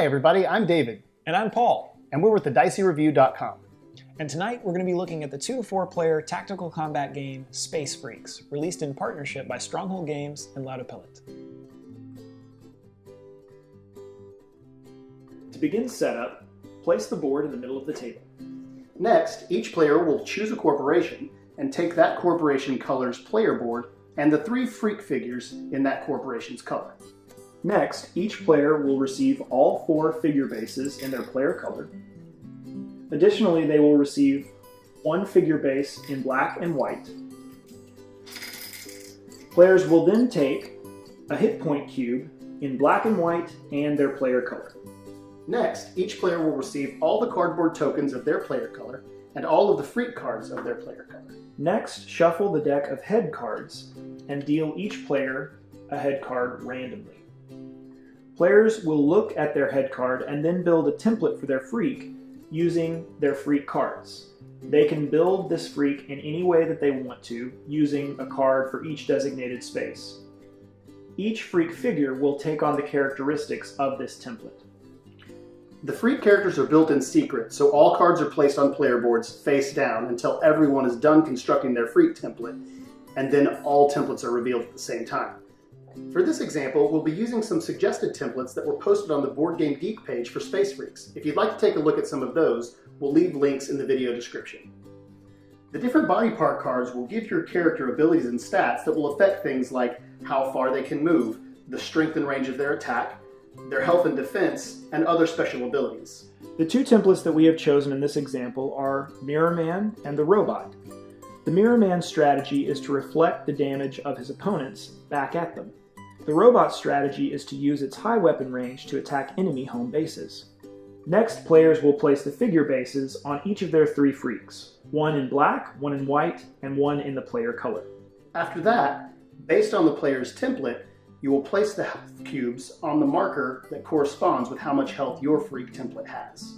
Hi everybody, I'm David. And I'm Paul. And we're with the DiceyReview.com. And tonight we're going to be looking at the 2 to 4 player tactical combat game Space Freaks, released in partnership by Stronghold Games and Lautapelit. To begin setup, place the board in the middle of the table. Next, each player will choose a corporation and take that corporation color's player board and the 3 freak figures in that corporation's color. Next, each player will receive all 4 figure bases in their player color. Additionally, they will receive 1 figure base in black and white. Players will then take a hit point cube in black and white and their player color. Next, each player will receive all the cardboard tokens of their player color and all of the freak cards of their player color. Next, shuffle the deck of head cards and deal each player a head card randomly. Players will look at their head card and then build a template for their freak using their freak cards. They can build this freak in any way that they want to, using a card for each designated space. Each freak figure will take on the characteristics of this template. The freak characters are built in secret, so all cards are placed on player boards face down until everyone is done constructing their freak template, and then all templates are revealed at the same time. For this example, we'll be using some suggested templates that were posted on the Board Game Geek page for Space Freaks. If you'd like to take a look at some of those, we'll leave links in the video description. The different body part cards will give your character abilities and stats that will affect things like how far they can move, the strength and range of their attack, their health and defense, and other special abilities. The 2 templates that we have chosen in this example are Mirror Man and the Robot. The Mirror Man strategy is to reflect the damage of his opponents back at them. The Robot strategy is to use its high weapon range to attack enemy home bases. Next, players will place the figure bases on each of their 3 freaks, 1 in black, 1 in white, and 1 in the player color. After that, based on the player's template, you will place the health cubes on the marker that corresponds with how much health your freak template has.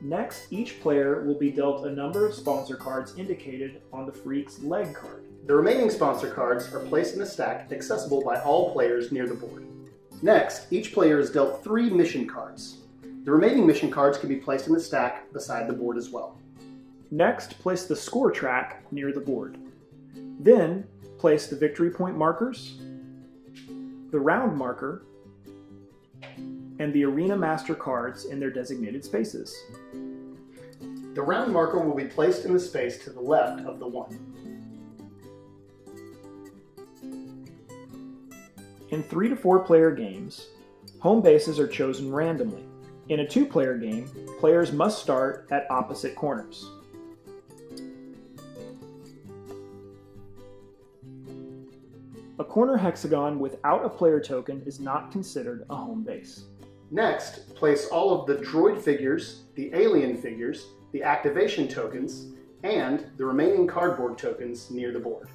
Next, each player will be dealt a number of sponsor cards indicated on the freak's leg card. The remaining sponsor cards are placed in a stack accessible by all players near the board. Next, each player is dealt 3 mission cards. The remaining mission cards can be placed in the stack beside the board as well. Next, place the score track near the board. Then, place the victory point markers, the round marker, and the Arena Master cards in their designated spaces. The round marker will be placed in the space to the left of the 1. In 3 to 4 player games, home bases are chosen randomly. In a 2-player game, players must start at opposite corners. A corner hexagon without a player token is not considered a home base. Next, place all of the droid figures, the alien figures, the activation tokens, and the remaining cardboard tokens near the board.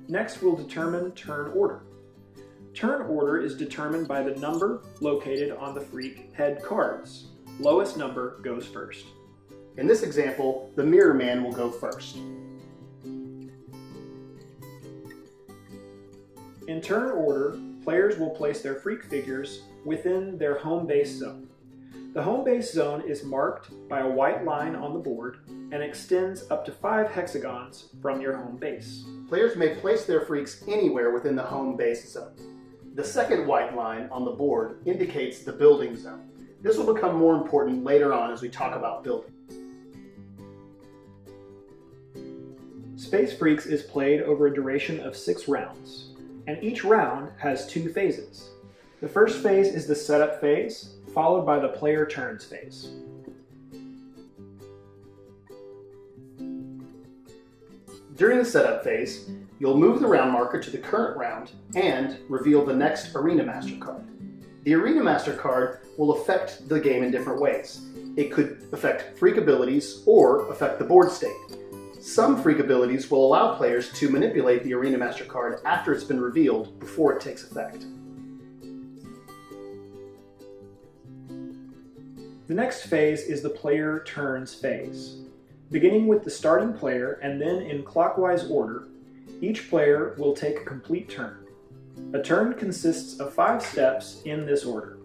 Next, we'll determine turn order. Turn order is determined by the number located on the freak head cards. Lowest number goes first. In this example, the Mirror Man will go first. In turn order, players will place their freak figures within their home base zone. The home base zone is marked by a white line on the board and extends up to 5 hexagons from your home base. Players may place their freaks anywhere within the home base zone. The second white line on the board indicates the building zone. This will become more important later on as we talk about building. Space Freaks is played over a duration of 6 rounds, and each round has 2 phases. The first phase is the setup phase, followed by the player turns phase. During the setup phase, you'll move the round marker to the current round and reveal the next Arena Master card. The Arena Master card will affect the game in different ways. It could affect freak abilities or affect the board state. Some freak abilities will allow players to manipulate the Arena Master card after it's been revealed before it takes effect. The next phase is the player turns phase. Beginning with the starting player and then in clockwise order, each player will take a complete turn. A turn consists of 5 steps in this order.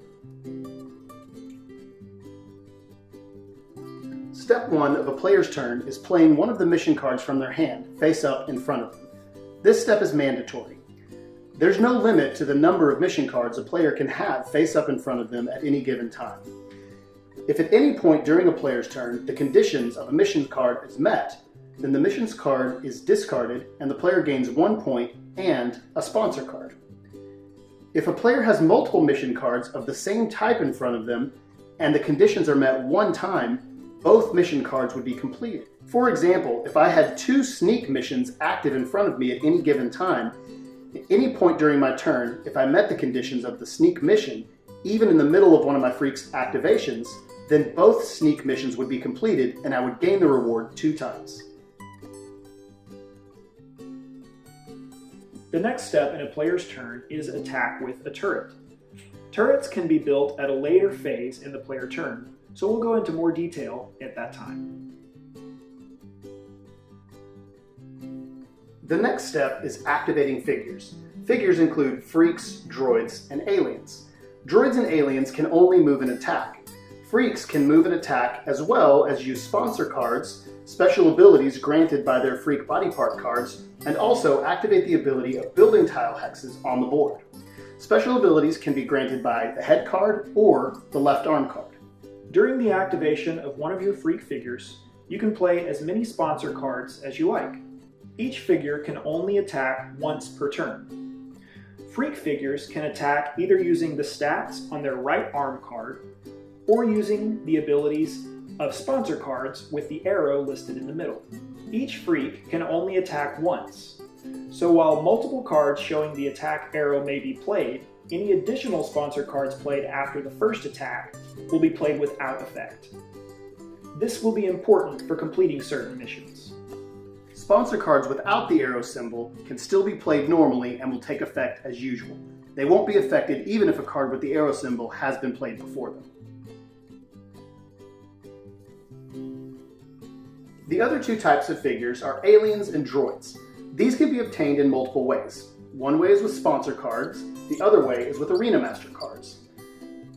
Step 1 of a player's turn is playing one of the mission cards from their hand, face up in front of them. This step is mandatory. There's no limit to the number of mission cards a player can have face up in front of them at any given time. If at any point during a player's turn the conditions of a mission card is met, then the missions card is discarded and the player gains 1 point and a sponsor card. If a player has multiple mission cards of the same type in front of them and the conditions are met 1 time, both mission cards would be completed. For example, if I had 2 sneak missions active in front of me at any given time, at any point during my turn, if I met the conditions of the sneak mission, even in the middle of one of my freak's activations, then both sneak missions would be completed and I would gain the reward 2 times. The next step in a player's turn is attack with a turret. Turrets can be built at a later phase in the player turn, so we'll go into more detail at that time. The next step is activating figures. Figures include freaks, droids, and aliens. Droids and aliens can only move and attack. Freaks can move and attack as well as use sponsor cards, special abilities granted by their freak body part cards, and also activate the ability of building tile hexes on the board. Special abilities can be granted by the head card or the left arm card. During the activation of one of your freak figures, you can play as many sponsor cards as you like. Each figure can only attack once per turn. Freak figures can attack either using the stats on their right arm card or using the abilities of sponsor cards with the arrow listed in the middle. Each freak can only attack once, so while multiple cards showing the attack arrow may be played, any additional sponsor cards played after the first attack will be played without effect. This will be important for completing certain missions. Sponsor cards without the arrow symbol can still be played normally and will take effect as usual. They won't be affected even if a card with the arrow symbol has been played before them. The other 2 types of figures are aliens and droids. These can be obtained in multiple ways. One way is with sponsor cards, the other way is with Arena Master cards.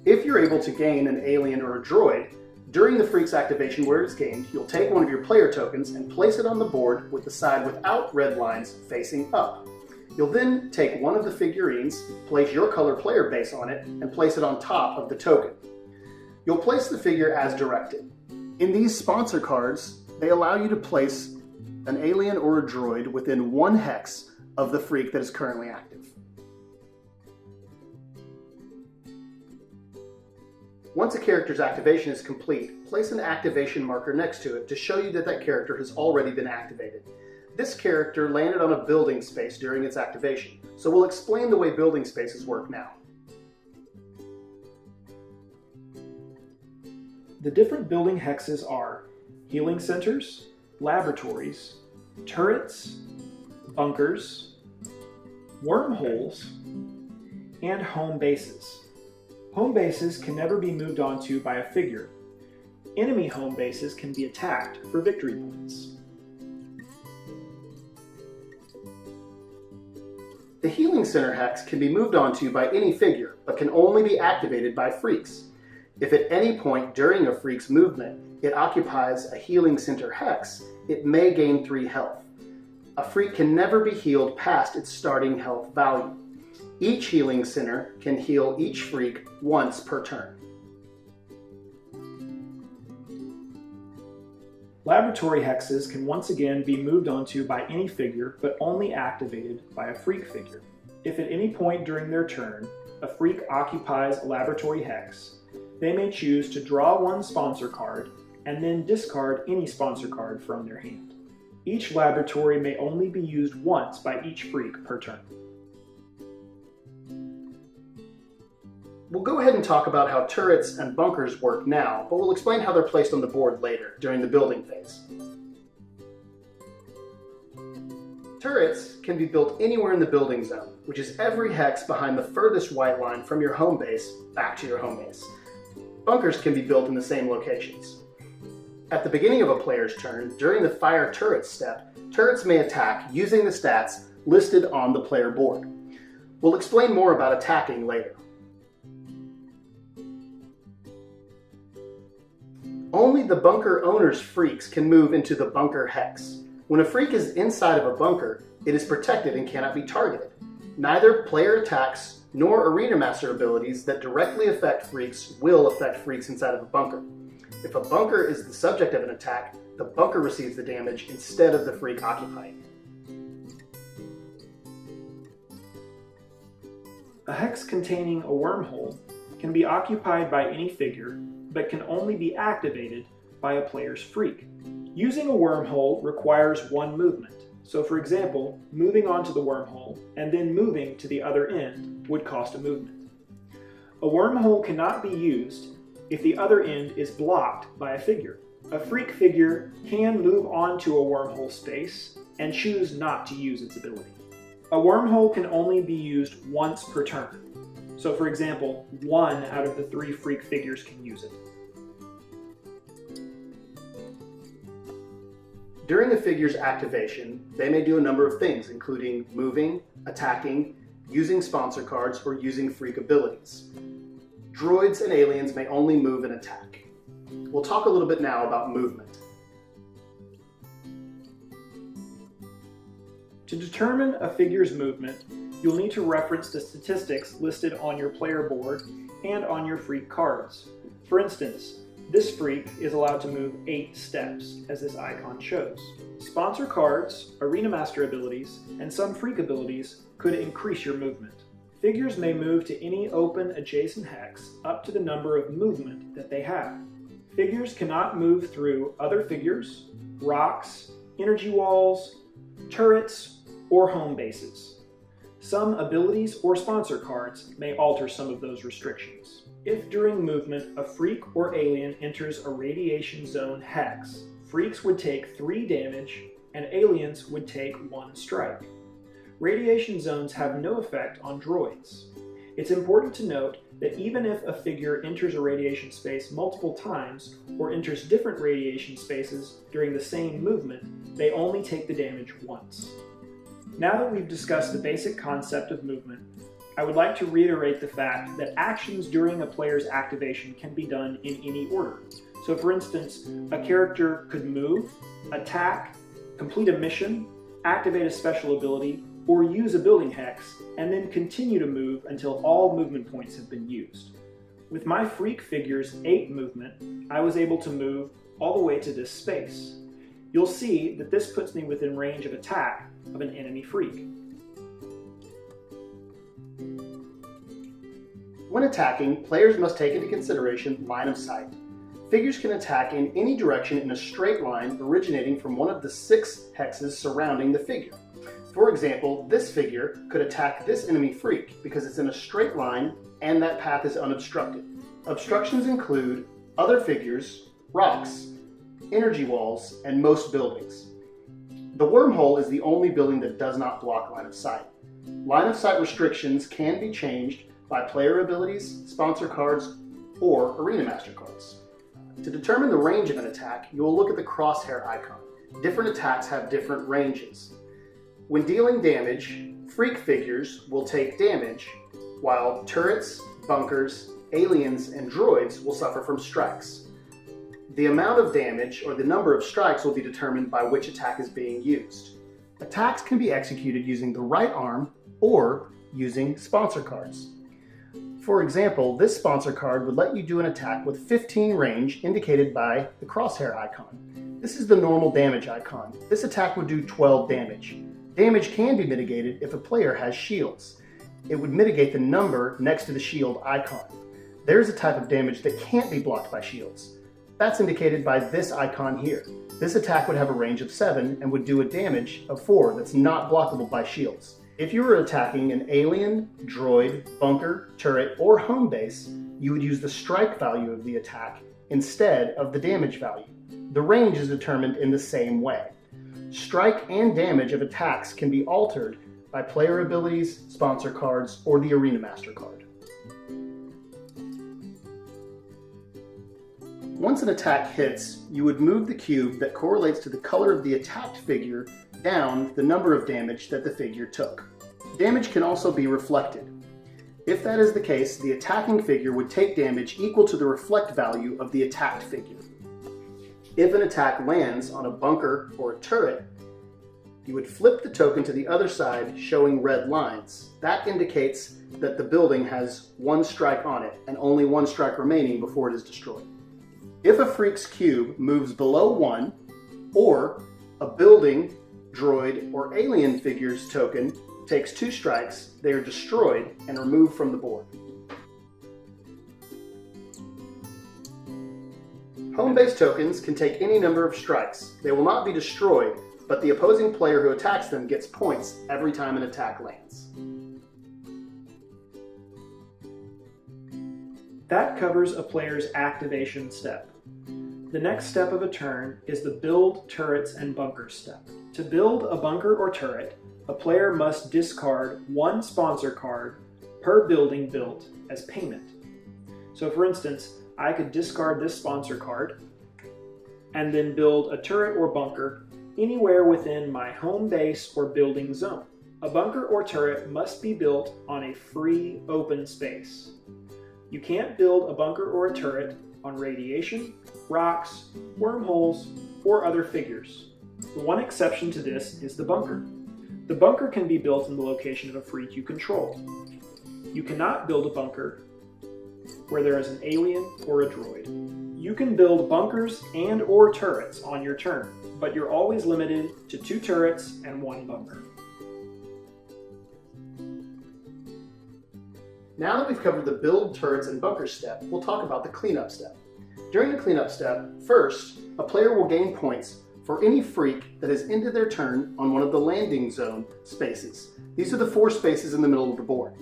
If you're able to gain an alien or a droid, during the freak's activation where it's gained, you'll take one of your player tokens and place it on the board with the side without red lines facing up. You'll then take one of the figurines, place your color player base on it, and place it on top of the token. You'll place the figure as directed. In these sponsor cards, they allow you to place an alien or a droid within 1 hex of the freak that is currently active. Once a character's activation is complete, place an activation marker next to it to show you that that character has already been activated. This character landed on a building space during its activation, so we'll explain the way building spaces work now. The different building hexes are healing centers, laboratories, turrets, bunkers, wormholes, and home bases. Home bases can never be moved onto by a figure. Enemy home bases can be attacked for victory points. The healing center hex can be moved onto by any figure, but can only be activated by freaks. If at any point during a freak's movement it occupies a healing center hex, it may gain 3 health. A freak can never be healed past its starting health value. Each healing center can heal each freak once per turn. Laboratory hexes can once again be moved onto by any figure, but only activated by a freak figure. If at any point during their turn, a freak occupies a laboratory hex, they may choose to draw 1 sponsor card and then discard any sponsor card from their hand. Each laboratory may only be used once by each freak per turn. We'll go ahead and talk about how turrets and bunkers work now, but we'll explain how they're placed on the board later, during the building phase. Turrets can be built anywhere in the building zone, which is every hex behind the furthest white line from your home base back to your home base. Bunkers can be built in the same locations. At the beginning of a player's turn, during the fire turret step, turrets may attack using the stats listed on the player board. We'll explain more about attacking later. Only the bunker owner's freaks can move into the bunker hex. When a freak is inside of a bunker, it is protected and cannot be targeted. Neither player attacks nor arena master abilities that directly affect freaks will affect freaks inside of a bunker. If a bunker is the subject of an attack, the bunker receives the damage instead of the freak occupying it. A hex containing a wormhole can be occupied by any figure, but can only be activated by a player's freak. Using a wormhole requires one movement. So for example, moving onto the wormhole and then moving to the other end would cost a movement. A wormhole cannot be used if the other end is blocked by a figure. A freak figure can move onto a wormhole space and choose not to use its ability. A wormhole can only be used once per turn. So for example, 1 out of the 3 freak figures can use it. During a figure's activation, they may do a number of things, including moving, attacking, using sponsor cards, or using freak abilities. Droids and aliens may only move and attack. We'll talk a little bit now about movement. To determine a figure's movement, you'll need to reference the statistics listed on your player board and on your freak cards. For instance, this freak is allowed to move 8 steps, as this icon shows. Sponsor cards, arena master abilities, and some freak abilities could increase your movement. Figures may move to any open adjacent hex up to the number of movement that they have. Figures cannot move through other figures, rocks, energy walls, turrets, or home bases. Some abilities or sponsor cards may alter some of those restrictions. If during movement a freak or alien enters a radiation zone hex, freaks would take 3 damage and aliens would take 1 strike. Radiation zones have no effect on droids. It's important to note that even if a figure enters a radiation space multiple times or enters different radiation spaces during the same movement, they only take the damage once. Now that we've discussed the basic concept of movement, I would like to reiterate the fact that actions during a player's activation can be done in any order. So for instance, a character could move, attack, complete a mission, activate a special ability, or use a building hex, and then continue to move until all movement points have been used. With my freak figure's 8 movement, I was able to move all the way to this space. You'll see that this puts me within range of attack of an enemy freak. When attacking, players must take into consideration line of sight. Figures can attack in any direction in a straight line originating from one of the 6 hexes surrounding the figure. For example, this figure could attack this enemy freak because it's in a straight line and that path is unobstructed. Obstructions include other figures, rocks, energy walls, and most buildings. The wormhole is the only building that does not block line of sight. Line of sight restrictions can be changed by player abilities, sponsor cards, or arena master cards. To determine the range of an attack, you will look at the crosshair icon. Different attacks have different ranges. When dealing damage, freak figures will take damage, while turrets, bunkers, aliens, and droids will suffer from strikes. The amount of damage or the number of strikes will be determined by which attack is being used. Attacks can be executed using the right arm or using sponsor cards. For example, this sponsor card would let you do an attack with 15 range indicated by the crosshair icon. This is the normal damage icon. This attack would do 12 damage. Damage can be mitigated if a player has shields. It would mitigate the number next to the shield icon. There's a type of damage that can't be blocked by shields. That's indicated by this icon here. This attack would have a range of 7 and would do a damage of 4 that's not blockable by shields. If you were attacking an alien, droid, bunker, turret, or home base, you would use the strike value of the attack instead of the damage value. The range is determined in the same way. Strike and damage of attacks can be altered by player abilities, sponsor cards, or the Arena Master card. Once an attack hits, you would move the cube that correlates to the color of the attacked figure down the number of damage that the figure took. Damage can also be reflected. If that is the case, the attacking figure would take damage equal to the reflect value of the attacked figure. If an attack lands on a bunker or a turret, you would flip the token to the other side, showing red lines. That indicates that the building has one strike on it, and only one strike remaining before it is destroyed. If a Freak's cube moves below 1, or a building, droid, or alien figure's token takes 2 strikes, they are destroyed and removed from the board. Home-based tokens can take any number of strikes. They will not be destroyed, but the opposing player who attacks them gets points every time an attack lands. That covers a player's activation step. The next step of a turn is the build turrets and bunkers step. To build a bunker or turret, a player must discard 1 sponsor card per building built as payment. So for instance, I could discard this sponsor card and then build a turret or bunker anywhere within my home base or building zone. A bunker or turret must be built on a free open space. You can't build a bunker or a turret on radiation, rocks, wormholes, or other figures. The one exception to this is the bunker. The bunker can be built in the location of a freak you control. You cannot build a bunker where there is an alien or a droid. You can build bunkers and or turrets on your turn, but you're always limited to 2 turrets and 1 bunker. Now that we've covered the build turrets and bunker step, we'll talk about the cleanup step. During the cleanup step, first, a player will gain points for any freak that has ended their turn on one of the landing zone spaces. These are the 4 spaces in the middle of the board.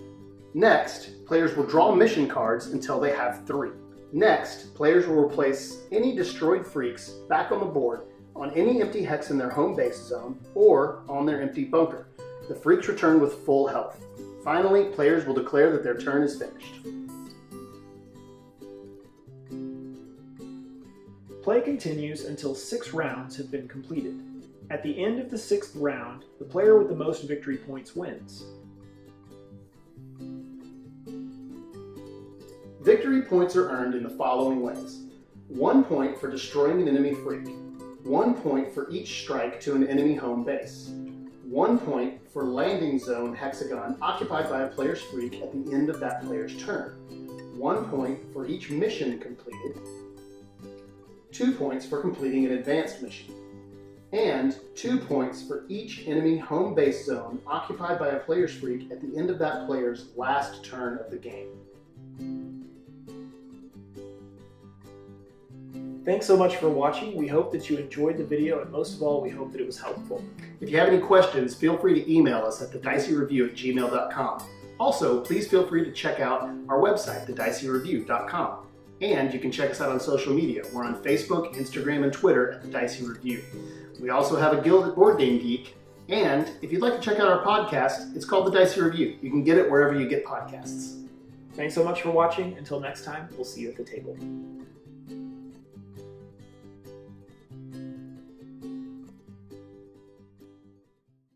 Next, players will draw mission cards until they have 3. Next, players will replace any destroyed freaks back on the board on any empty hex in their home base zone or on their empty bunker. The freaks return with full health. Finally, players will declare that their turn is finished. Play continues until 6 rounds have been completed. At the end of the 6th round, the player with the most victory points wins. Victory points are earned in the following ways. 1 point for destroying an enemy freak. 1 point for each strike to an enemy home base. 1 point for landing zone hexagon occupied by a player's freak at the end of that player's turn. 1 point for each mission completed. 2 points for completing an advanced mission. And 2 points for each enemy home base zone occupied by a player's freak at the end of that player's last turn of the game. Thanks so much for watching. We hope that you enjoyed the video, and most of all, we hope that it was helpful. If you have any questions, feel free to email us at thedicey@gmail.com. Also, please feel free to check out our website, thedicey.com. And you can check us out on social media. We're on Facebook, Instagram, and Twitter at The Dicey Review. We also have a guild at Board Game Geek. And if you'd like to check out our podcast, it's called The Dicey Review. You can get it wherever you get podcasts. Thanks so much for watching. Until next time, we'll see you at the table.